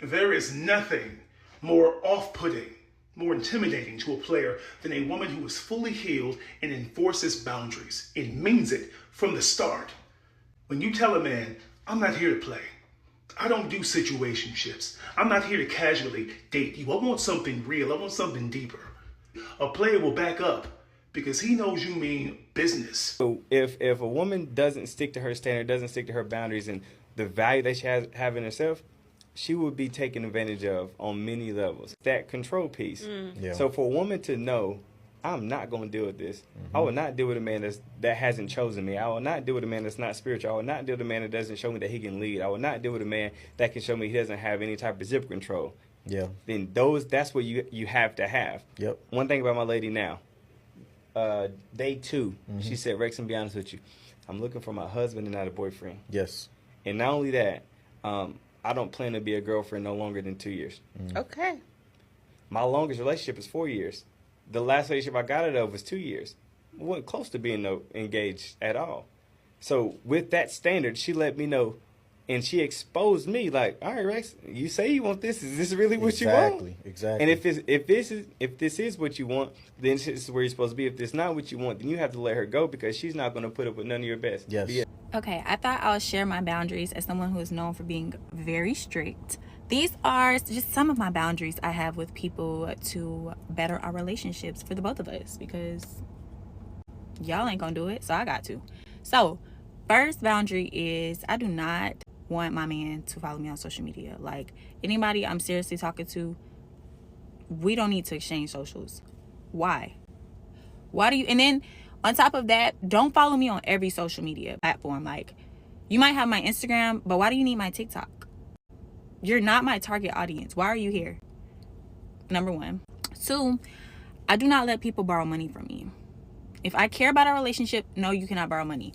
There is nothing more off-putting, more intimidating to a player than a woman who is fully healed and enforces boundaries. It means it from the start. When you tell a man, I'm not here to play. I don't do situationships. I'm not here to casually date you. I want something real. I want something deeper. A player will back up because he knows you mean business. So if a woman doesn't stick to her standard, doesn't stick to her boundaries and the value that she have in herself, she would be taken advantage of on many levels. That control piece. Yeah. So for a woman to know, I'm not going to deal with this. I will not deal with a man that hasn't chosen me. I will not deal with a man that's not spiritual. I will not deal with a man that doesn't show me that he can lead. I will not deal with a man that can show me he doesn't have any type of zip control. Yeah. Then that's what you have to have. Yep. One thing about my lady now, day 2, she said, Rex, I'm be honest with you, I'm looking for my husband and not a boyfriend. Yes. And not only that, I don't plan to be a girlfriend no longer than 2 years. Okay. My longest relationship is 4 years. The last relationship I got out of was 2 years. I wasn't close to being engaged at all. So with that standard, she let me know, and she exposed me like, all right, Rex, you say you want this. Is this really what you want? Exactly. And if this is what you want, then this is where you're supposed to be. If it's not what you want, then you have to let her go because she's not going to put up with none of your best. Yes. Okay, I thought I would share my boundaries as someone who is known for being very strict. These are just some of my boundaries I have with people to better our relationships for the both of us because y'all ain't gonna do it, so I got to. So, first boundary is I do not want my man to follow me on social media. Like, anybody I'm seriously talking to, we don't need to exchange socials. Why? Why do you? And then on top of that, don't follow me on every social media platform. Like, you might have my Instagram, but why do you need my TikTok? You're not my target audience. Why are you here? Number 1. 2, I do not let people borrow money from me. If I care about our relationship, no, you cannot borrow money.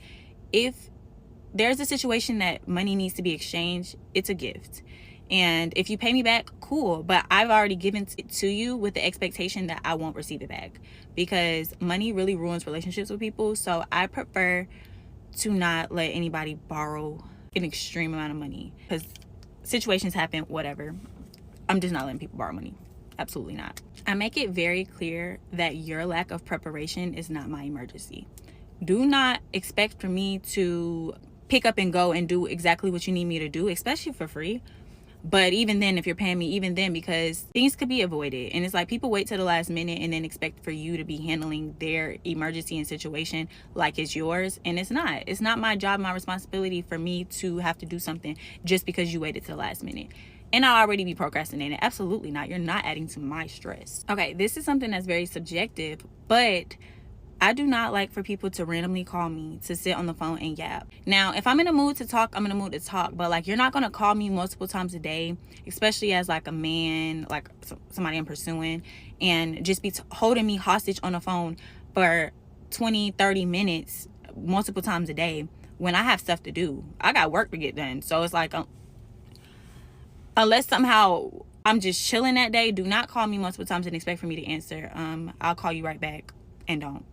If there's a situation that money needs to be exchanged, it's a gift. And if you pay me back, cool. But I've already given it to you with the expectation that I won't receive it back. Because money really ruins relationships with people. So I prefer to not let anybody borrow an extreme amount of money. Because situations happen, whatever. I'm just not letting people borrow money. Absolutely not. I make it very clear that your lack of preparation is not my emergency. Do not expect for me to pick up and go and do exactly what you need me to do, especially for free. But even then, if you're paying me, even then, because things could be avoided. And it's like people wait till the last minute and then expect for you to be handling their emergency and situation like it's yours. And it's not. It's not my job, my responsibility for me to have to do something just because you waited till the last minute. And I'll already be procrastinating. Absolutely not. You're not adding to my stress. Okay, this is something that's very subjective, but I do not like for people to randomly call me to sit on the phone and yap. Now, if I'm in a mood to talk, I'm in a mood to talk. But, like, you're not going to call me multiple times a day, especially as, like, a man, like, somebody I'm pursuing, and just be holding me hostage on the phone for 20, 30 minutes multiple times a day when I have stuff to do. I got work to get done. So it's like, unless somehow I'm just chilling that day, do not call me multiple times and expect for me to answer. I'll call you right back and don't.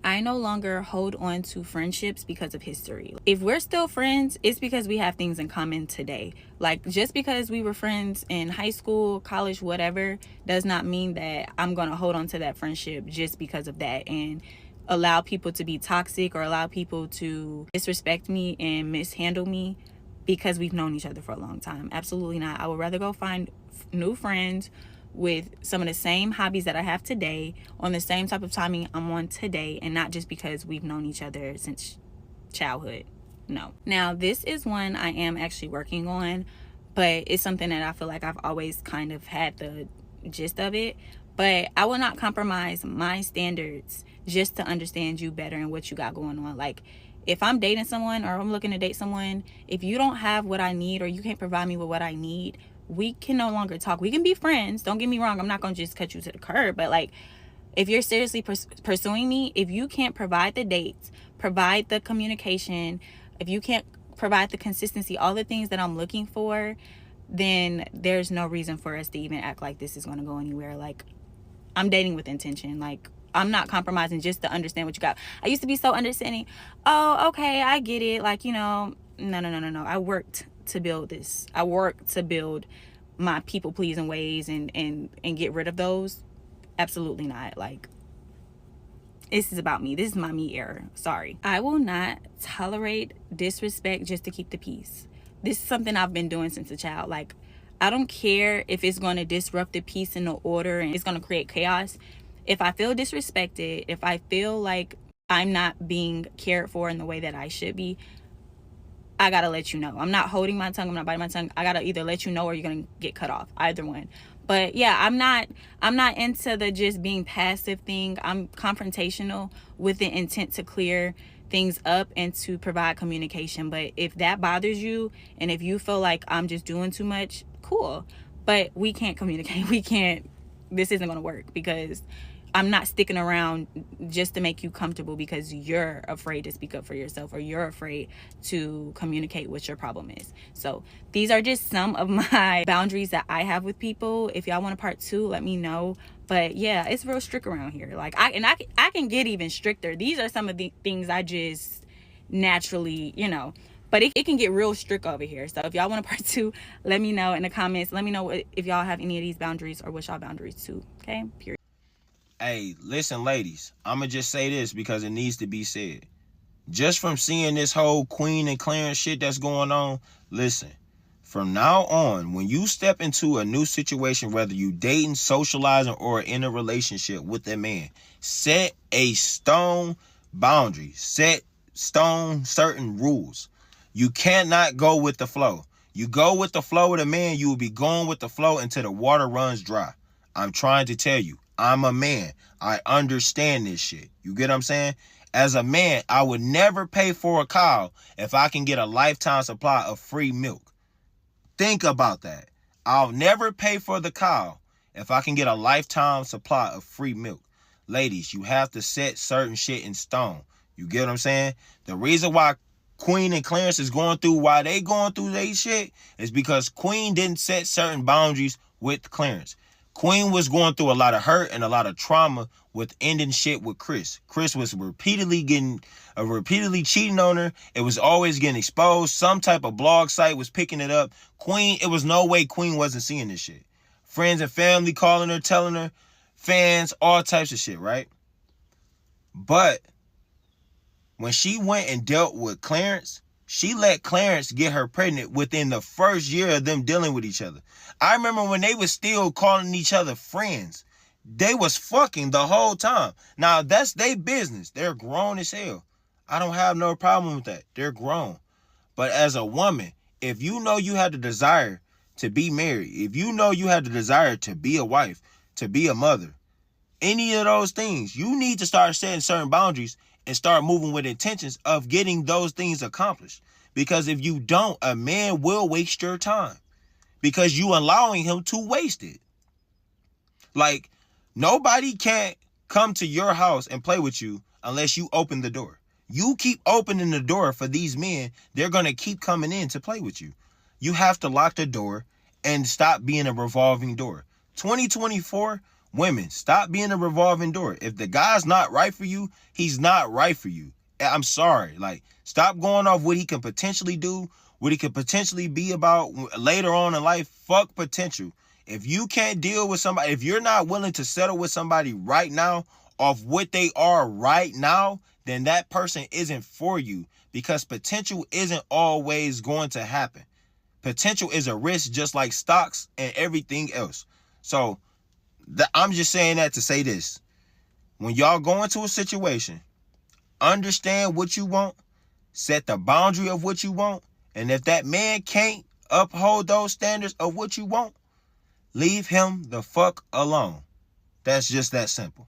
I no longer hold on to friendships because of history. If we're still friends, it's because we have things in common today. Like, just because we were friends in high school, college, whatever, does not mean that I'm going to hold on to that friendship just because of that and allow people to be toxic or allow people to disrespect me and mishandle me because we've known each other for a long time. Absolutely not. I would rather go find new friends with some of the same hobbies that I have today, on the same type of timing I'm on today, and not just because we've known each other since childhood. No. Now, this is one I am actually working on, but it's something that I feel like I've always kind of had the gist of it. But I will not compromise my standards just to understand you better and what you got going on. Like, if I'm dating someone or I'm looking to date someone, if you don't have what I need or you can't provide me with what I need, we can no longer talk. We can be friends. Don't get me wrong. I'm not going to just cut you to the curb. But, like, if you're seriously pursuing me, if you can't provide the dates, provide the communication, if you can't provide the consistency, all the things that I'm looking for, then there's no reason for us to even act like this is going to go anywhere. Like, I'm dating with intention. Like, I'm not compromising just to understand what you got. I used to be so understanding. Oh, okay, I get it. Like, no. I worked to build this. I work to build my people pleasing ways and get rid of those. Absolutely not. Like, this is about me. This is my me era. Sorry. I will not tolerate disrespect just to keep the peace. This is something I've been doing since a child. Like, I don't care if it's going to disrupt the peace and the order and it's going to create chaos. If I feel disrespected, if I feel like I'm not being cared for in the way that I should be, I gotta let you know. I'm not holding my tongue. I'm not biting my tongue. I gotta either let you know or you're gonna get cut off. Either one. But yeah, I'm not into the just being passive thing. I'm confrontational with the intent to clear things up and to provide communication. But if that bothers you and if you feel like I'm just doing too much, cool. But we can't communicate. This isn't gonna work because I'm not sticking around just to make you comfortable because you're afraid to speak up for yourself or you're afraid to communicate what your problem is. So these are just some of my boundaries that I have with people. If y'all want a part 2, let me know. But yeah, it's real strict around here. Like I can get even stricter. These are some of the things I just naturally, but it can get real strict over here. So if y'all want a part 2, let me know in the comments. Let me know if y'all have any of these boundaries or what's y'all boundaries too. Okay, period. Hey, listen, ladies, I'm going to just say this because it needs to be said. Just from seeing this whole Queen and Clarence shit that's going on, listen, from now on, when you step into a new situation, whether you dating, socializing, or in a relationship with a man, set a stone boundary. Set stone certain rules. You cannot go with the flow. You go with the flow with a man, you will be going with the flow until the water runs dry. I'm trying to tell you. I'm a man. I understand this shit. You get what I'm saying? As a man, I would never pay for a cow if I can get a lifetime supply of free milk. Think about that. I'll never pay for the cow if I can get a lifetime supply of free milk. Ladies, you have to set certain shit in stone. You get what I'm saying? The reason why Queen and Clarence is going through why they going through their shit is because Queen didn't set certain boundaries with Clarence. Queen was going through a lot of hurt and a lot of trauma with ending shit with Chris. Chris was repeatedly cheating on her. It was always getting exposed. Some type of blog site was picking it up. Queen, it was no way Queen wasn't seeing this shit. Friends and family calling her, telling her, fans, all types of shit, right? But when she went and dealt with Clarence, she let Clarence get her pregnant within the first year of them dealing with each other. I remember when they was still calling each other friends. They was fucking the whole time. Now, that's their business. They're grown as hell. I don't have no problem with that. They're grown. But as a woman, if you know you have the desire to be married, if you know you have the desire to be a wife, to be a mother, any of those things, you need to start setting certain boundaries and start moving with intentions of getting those things accomplished. Because if you don't, a man will waste your time because you allowing him to waste it. Like, nobody can't come to your house and play with you unless you open the door. You keep opening the door for these men, they're going to keep coming in to play with you. You have to lock the door and stop being a revolving door. 2024, women, stop being a revolving door. If the guy's not right for you, he's not right for you. I'm sorry. Like, stop going off what he can potentially do, what he could potentially be about later on in life. Fuck potential. If you can't deal with somebody, if you're not willing to settle with somebody right now off what they are right now, then that person isn't for you, because potential isn't always going to happen. Potential is a risk, just like stocks and everything else. So I'm just saying that to say this. When y'all go into a situation, understand what you want, set the boundary of what you want, and if that man can't uphold those standards of what you want, leave him the fuck alone. That's just that simple.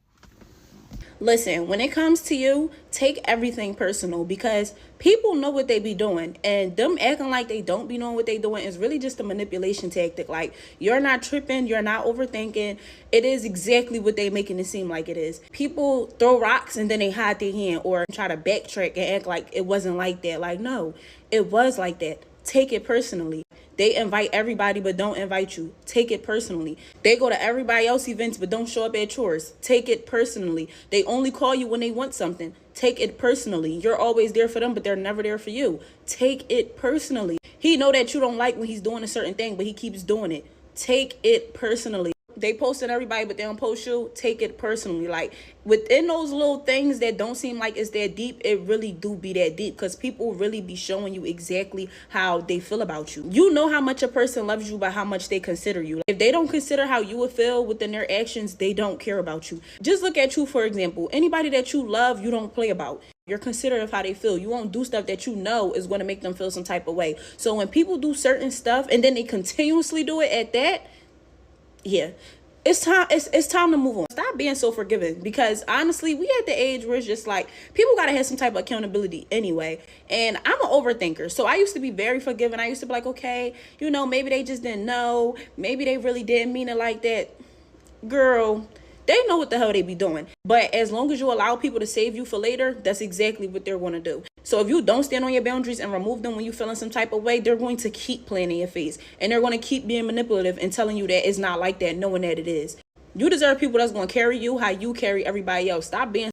Listen, when it comes to you, take everything personal, because people know what they be doing, and them acting like they don't be knowing what they doing is really just a manipulation tactic. Like, you're not tripping, you're not overthinking. It is exactly what they making it seem like it is. People throw rocks and then they hide their hand or try to backtrack and act like it wasn't like that. Like, no, it was like that. Take it personally. They invite everybody but don't invite you. Take it personally. They go to everybody else's events but don't show up at yours. Take it personally. They only call you when they want something. Take it personally. You're always there for them but they're never there for you. Take it personally. He know that you don't like when he's doing a certain thing, but he keeps doing it. Take it personally. They posting everybody, but they don't post you. Take it personally. Like, within those little things that don't seem like it's that deep, it really do be that deep, because people really be showing you exactly how they feel about you. You know how much a person loves you by how much they consider you. If they don't consider how you would feel within their actions, they don't care about you. Just look at you, for example. Anybody that you love, you don't play about. You're considerate of how they feel. You won't do stuff that you know is going to make them feel some type of way. So when people do certain stuff and then they continuously do it at that, yeah, it's time to move on. Stop being so forgiving, because honestly, we at the age where it's just like, people gotta have some type of accountability anyway. And I'm an overthinker, so I used to be very forgiving. I used to be like, okay, maybe they just didn't know, maybe they really didn't mean it like that. Girl, they know what the hell they be doing. But as long as you allow people to save you for later, that's exactly what they're going to do. So if you don't stand on your boundaries and remove them when you feeling some type of way, they're going to keep playing in your face. And they're going to keep being manipulative and telling you that it's not like that, knowing that it is. You deserve people that's going to carry you how you carry everybody else. Stop being